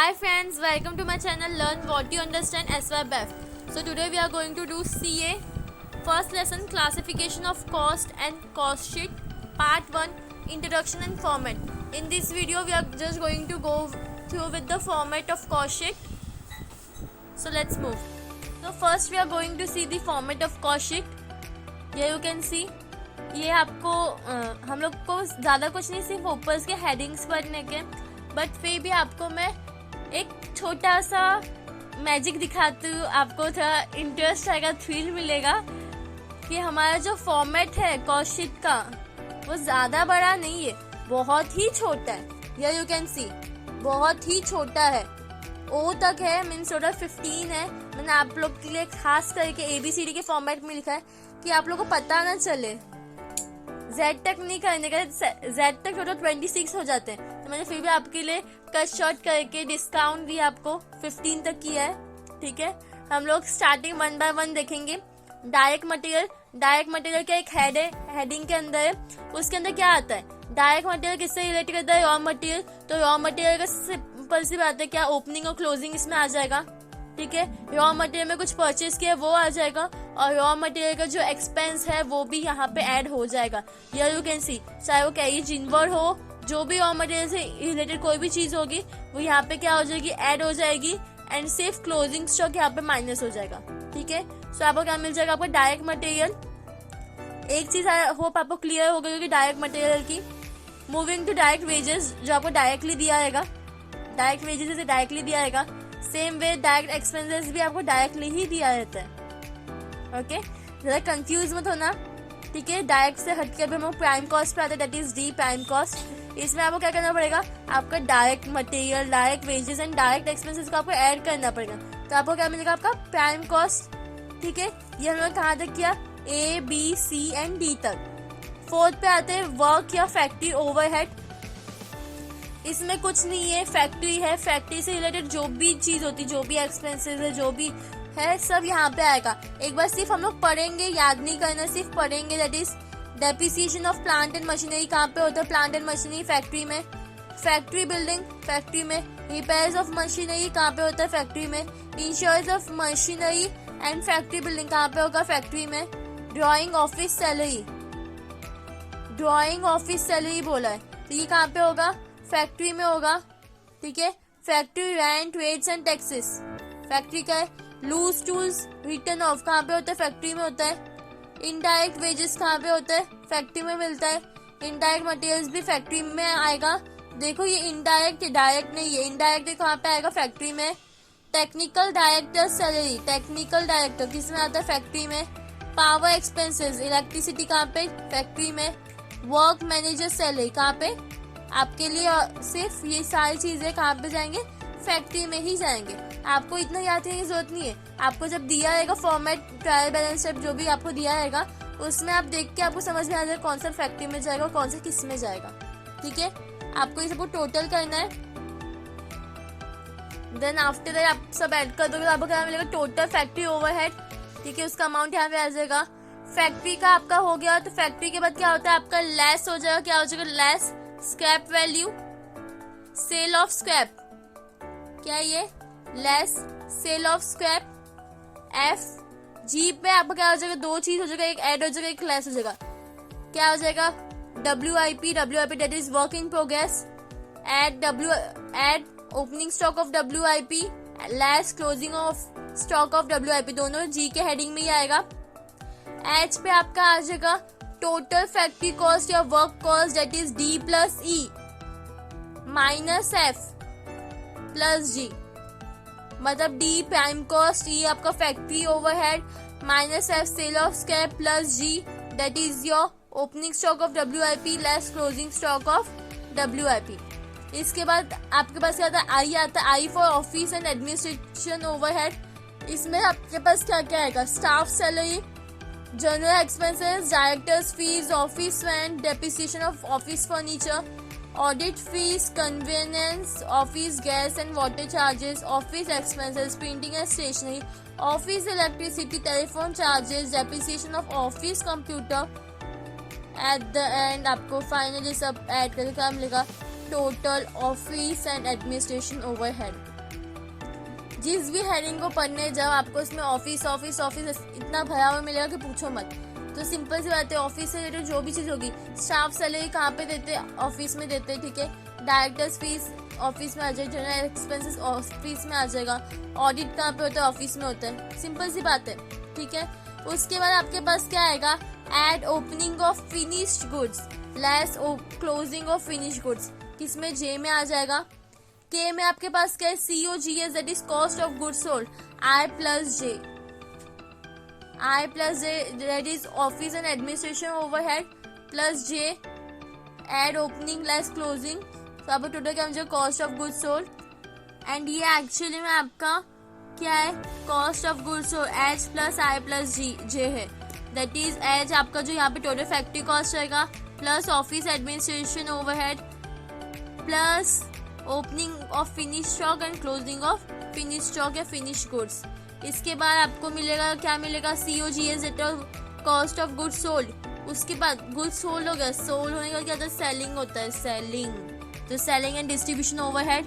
Hi friends, welcome to my channel Learn What You Understand SYBF. So today we are going to do CA first lesson classification of cost and cost sheet part 1 introduction and format. In this video we are just going to go through with the format of cost sheet. So let's move. So first we are going to see the format of cost sheet. Here you can see ये आपको हम लोग को ज़्यादा कुछ नहीं, सिर्फ ऊपर के हेडिंग्स पढ़ने के, बट फिर भी आपको मैं एक छोटा सा मैजिक दिखाती हूँ. आपको थोड़ा इंटरेस्ट आएगा, थ्रिल मिलेगा कि हमारा जो फॉर्मेट है कॉस्ट शीट का वो ज़्यादा बड़ा नहीं है, बहुत ही छोटा है. ये यू कैन सी बहुत ही छोटा है, ओ तक है, मीन्स टोटल 15 है. मैंने आप लोग के लिए खास करके ABCD के फॉर्मेट में लिखा है कि आप लोग को पता ना चले. Z तक नहीं करने का, Z तक टोटल 26 हो जाते हैं, तो मैंने फिर भी आपके लिए कट शॉर्ट करके डिस्काउंट भी आपको 15 तक किया है. ठीक है, हम लोग स्टार्टिंग 1 बाय 1 देखेंगे. डायरेक्ट मटेरियल का एक हेड है, हेडिंग के अंदर है. उसके अंदर क्या आता है? डायरेक्ट मटेरियल किससे रिलेट करता है? Raw material. तो रॉ मटेरियल का सिंपल सी बात है, क्या ओपनिंग और क्लोजिंग इसमें आ जाएगा. ठीक है, रॉ मटेरियल में कुछ परचेज किया वो आ जाएगा, और रॉ मटेरियल का जो एक्सपेंस है वो भी यहाँ पे ऐड हो जाएगा. हियर यू कैन सी, चाहे वो कैरिज इनवर्ड हो, जो भी रॉ मटेरियल से रिलेटेड कोई भी चीज होगी वो यहाँ पे क्या हो जाएगी, ऐड हो जाएगी. एंड सिर्फ क्लोजिंग स्टॉक यहाँ पे माइनस हो जाएगा. ठीक है, सो आपको क्या मिल जाएगा? आपको डायरेक्ट मटेरियल. एक चीज होप आपको क्लियर हो गई होगी डायरेक्ट मटेरियल की. मूविंग टू डायरेक्ट वेजेस, जो आपको डायरेक्टली दिया रहेगा, डायरेक्ट वेजेस से डायरेक्टली दिया रहेगा. सेम वे डायरेक्ट एक्सपेंसेस भी आपको डायरेक्टली ही दिया रहता है. ओके, जरा कंफ्यूज मत होना. ठीक है, डायरेक्ट से हटके अभी हम प्राइम कॉस्ट पे आते हैं, that is D prime cost. इसमें आपको क्या करना पड़ेगा? आपका direct material, direct wages and direct expenses को आपको ऐड करना पड़ेगा. तो आपको क्या मिलेगा? आपका प्राइम कॉस्ट. ठीक है, ये हमने कहाँ तक किया? A, B, C and D तक. फोर्थ पे आते हैं वर्क या फैक्ट्री ओवरहेड. इसमें कुछ नहीं है, फैक्ट्री है. फैक्ट्री से रिलेटेड जो भी चीज होती, जो भी एक्सपेंसेस है, जो भी है, सब यहाँ पे आएगा. एक बार सिर्फ हम लोग पढ़ेंगे, याद नहीं करना, सिर्फ पढ़ेंगे. That is depreciation of plant and machinery. कहाँ पे होता है प्लांट एंड मशीनरी? फैक्ट्री में. फैक्ट्री बिल्डिंग, फैक्ट्री में. रिपेयर्स ऑफ मशीनरी कहाँ पे होता है? फैक्ट्री में. Insurance of machinery and factory building कहाँ पे होगा? फैक्ट्री में. Drawing office salary, drawing office salary बोला है, तो ये कहाँ पे होगा? फैक्ट्री में होगा. ठीक है, factory rent, weights and taxes factory का है. लूज टूल्स रिटर्न ऑफ कहाँ पे होता है? फैक्ट्री में होता है. इनडायरेक्ट वेजेस कहाँ पे होता है? फैक्ट्री में मिलता है. इनडायरेक्ट मटेरियल्स भी फैक्ट्री में आएगा. देखो ये इनडायरेक्ट है, डायरेक्ट नहीं है. इनडायरेक्ट कहाँ पे आएगा? फैक्ट्री में. Technical director salary, technical director किस में आता है? फैक्ट्री में. पावर एक्सपेंसेस, इलेक्ट्रिसिटी कहाँ पे? फैक्ट्री में. वर्क मैनेजर सैलरी कहाँ पे? आपके लिए सिर्फ ये सारी चीजें कहाँ पे जाएंगे? फैक्ट्री में ही जाएंगे. आपको इतना याद करने की जरूरत नहीं है. आपको जब दिया रहेगा फॉर्मेट, ट्रायल बैलेंस शीट जो भी आपको दिया रहेगा, उसमें आप देख के आपको समझ में आ जाएगा कौन सा फैक्ट्री में जाएगा और कौन सा किस में जाएगा. ठीक है, आपको ये सबको टोटल करना है. देन आफ्टर दैट आप सब ऐड कर दोगे तो आपको क्या मिलेगा? Total factory overhead. ठीक है, उसका अमाउंट यहाँ पे आ जाएगा. फैक्ट्री का आपका हो गया. तो फैक्ट्री के बाद क्या होता है? आपका लेस हो जाएगा. क्या हो जाएगा? Less scrap value, sale of scrap. क्या ये? Less sale of scrap. F, G पे आपका क्या हो जाएगा? दो चीज हो जाएगा, एक ऐड हो जाएगा, एक लेस हो जाएगा. क्या हो जाएगा? WIP that is work in progress. Add opening stock of WIP, less closing of stock of WIP, दोनों G के हेडिंग में ही आएगा. H पे आपका आ जाएगा टोटल फैक्ट्री कॉस्ट या work cost, that is D plus E minus F plus G. मतलब D प्राइम कॉस्ट, E आपका factory overhead, minus F sale of scrap plus G that is your opening stock of WIP less closing stock of WIP. इसके बाद आपके पास क्या आता है? I आता है. I for office and administration overhead. इसमें आपके पास क्या क्या आएगा? Staff salary, general expenses, directors fees, office rent, depreciation of office furniture, audit fees, convenience, office gas and water charges, office expenses, printing and stationery, office electricity, telephone charges, depreciation of office computer. At the end आपको finally सब add करके क्या मिलेगा? Total office and administration overhead. जिस भी heading को पढ़ने जब आपको इसमें ऑफिस ऑफिस ऑफिस इतना भरा हुआ मिलेगा कि पूछो मत। तो सिंपल सी बात है, ऑफिस से रिलेटेड जो भी चीज़ होगी, स्टाफ सैलरी कहाँ पे देते हैं, ऑफिस में देते हैं, ठीक है। डायरेक्टर्स फीस ऑफिस में आ जाएगी, जनरल एक्सपेंसेस ऑफिस में आ जाएगा, ऑडिट कहाँ पे होता है, ऑफिस में होता है, सिंपल सी बात है, ठीक है। उसके बाद आपके पास क्या आएगा, add opening of finished goods less closing of finished goods, किसमें जे में आ जाएगा। के में आपके पास क्या है, COGS that is cost of goods sold, I plus J that is office and administration overhead plus J add opening less closing, तो आपको टोटल क्या मुझे cost of goods sold. And ये एक्चुअली में आपका क्या है, cost of goods sold H plus I plus J है, दैट इज H आपका जो यहाँ पे टोटल फैक्ट्री कॉस्ट रहेगा plus office administration overhead plus opening of finish stock and closing of finish stock या फिनिश गुड्स। इसके बाद आपको मिलेगा क्या मिलेगा, COGS cost of goods sold. उसके बाद गुड्स सोल्ड हो गया, सोल्ड होने का क्या होता है, सेलिंग होता है, सेलिंग, तो selling and distribution overhead,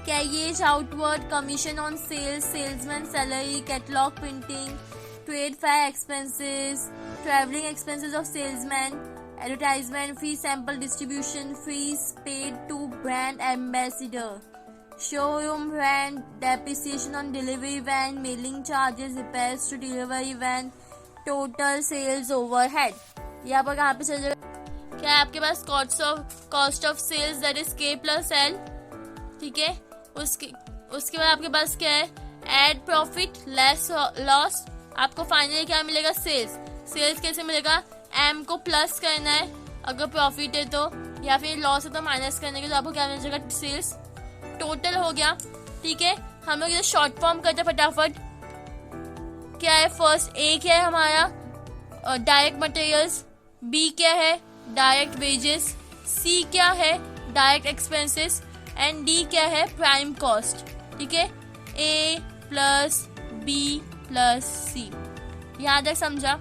carriage outward commission on sales, salesman salary, catalogue printing, trade fair expenses, travelling expenses of salesman, advertisement fee, sample distribution fees paid to brand ambassador, showroom van, depreciation on delivery van, mailing charges, repairs to delivery van, total sales overhead। यहाँ पर कहाँ पे चल जाएगा, क्या है आपके पास cost of sales that is K plus L, ठीक है। उसके बाद आपके पास क्या है, एड प्रॉफिट लेस लॉस, आपको फाइनली क्या मिलेगा, सेल्स कैसे मिलेगा, M को प्लस करना है अगर प्रॉफिट है तो, या फिर लॉस है तो माइनस करने के, तो आपको क्या मिल जाएगा, सेल्स टोटल हो गया, ठीक है। हम लोग ये शॉर्ट फॉर्म करते फटाफट, क्या है, फर्स्ट A क्या है हमारा, डायरेक्ट मटेरियल्स, B क्या है, डायरेक्ट वेजेस, C क्या है, डायरेक्ट एक्सपेंसेस, एंड D क्या है, प्राइम कॉस्ट, ठीक है। A plus B plus C, यहाँ तक समझा,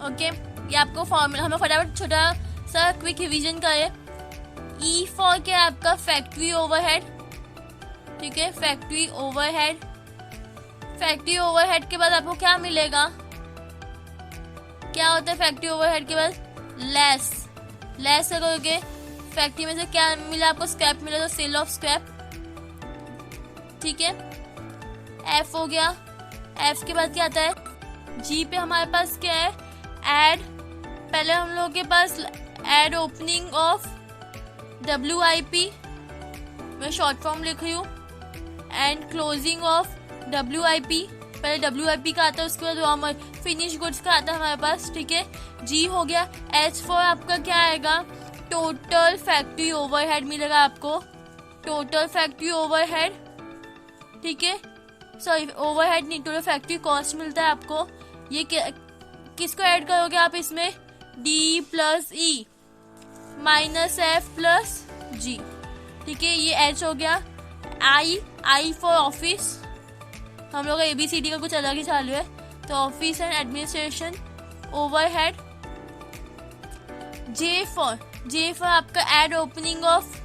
ओके। ये आपको फॉर्मूला हम लोग फटाफट छोटा सा क्विक रिवीजन करें। E फॉर क्या है आपका, फैक्ट्री ओवरहेड, ठीक है, फैक्ट्री ओवरहेड के बाद आपको क्या मिलेगा, क्या होता है फैक्ट्री ओवरहेड के बाद, लेस करोगे, फैक्ट्री में से क्या मिला आपको, स्क्रैप मिला, तो सेल ऑफ स्क्रैप, ठीक है। F हो गया, F के बाद क्या आता है, G पे हमारे पास क्या है, एड, पहले हम लोगों के पास एड ओपनिंग ऑफ WIP, मैं शॉर्ट फॉर्म लिख रही हूँ, एंड क्लोजिंग ऑफ WIP, पहले WIP का आता है, उसके बाद फिनिश गुड्स का आता है हमारे पास, ठीक है। G हो गया, H फॉर आपका क्या आएगा, टोटल फैक्ट्री ओवरहेड मिलेगा आपको, टोटल फैक्ट्री ओवरहेड, ठीक है, सॉरी ओवरहेड नहीं, टोटल फैक्ट्री कॉस्ट मिलता है आपको। ये किसको ऐड करोगे आप इसमें, D plus E minus F plus G, ठीक है। ये H हो गया, I फॉर ऑफिस, हम लोग का ABCD का कुछ अलग ही चालू है, तो office and administration overhead. J for आपका add opening of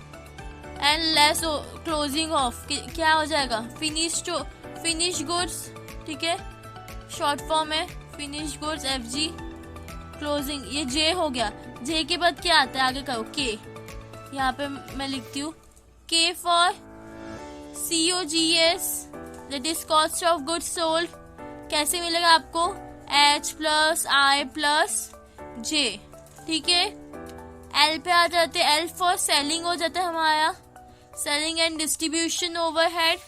and less closing of, क्या हो जाएगा, फिनिश गुड्स, ठीक है, शॉर्ट फॉर्म है फिनिश गुड्स FG, क्लोजिंग, ये J हो गया। J के बाद क्या आता है, आगे करो K, यहाँ पे मैं लिखती हूँ, K for COGS that is cost of goods sold, कैसे मिलेगा आपको, H plus I plus J, ठीक है। L पे आ जाते हैं, L फॉर सेलिंग हो जाता है हमारा, सेलिंग एंड डिस्ट्रीब्यूशन ओवरहेड,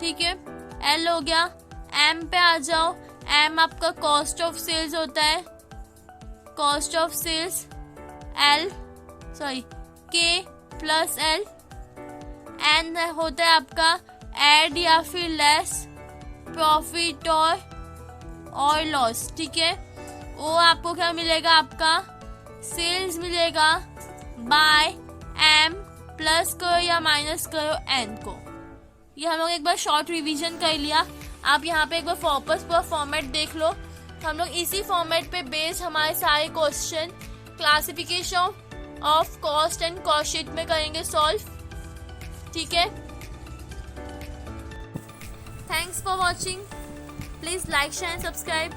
ठीक है, L हो गया। M पे आ जाओ, M आपका कॉस्ट ऑफ सेल्स होता है, cost of sales K plus L, N होता है आपका एड या फिर लेस प्रॉफिट और लॉस, ठीक है। वो आपको क्या मिलेगा, आपका सेल्स मिलेगा बाय M प्लस करो या माइनस करो N को। ये हम लोग एक बार शॉर्ट रिवीजन कर लिया, आप यहाँ पे एक बार वापस पूरा फॉर्मेट देख लो। हम लोग इसी फॉर्मेट पे बेस्ड हमारे सारे question classification of cost and cost sheet में करेंगे सॉल्व, ठीक है। Thanks for watching. Please like, share and subscribe.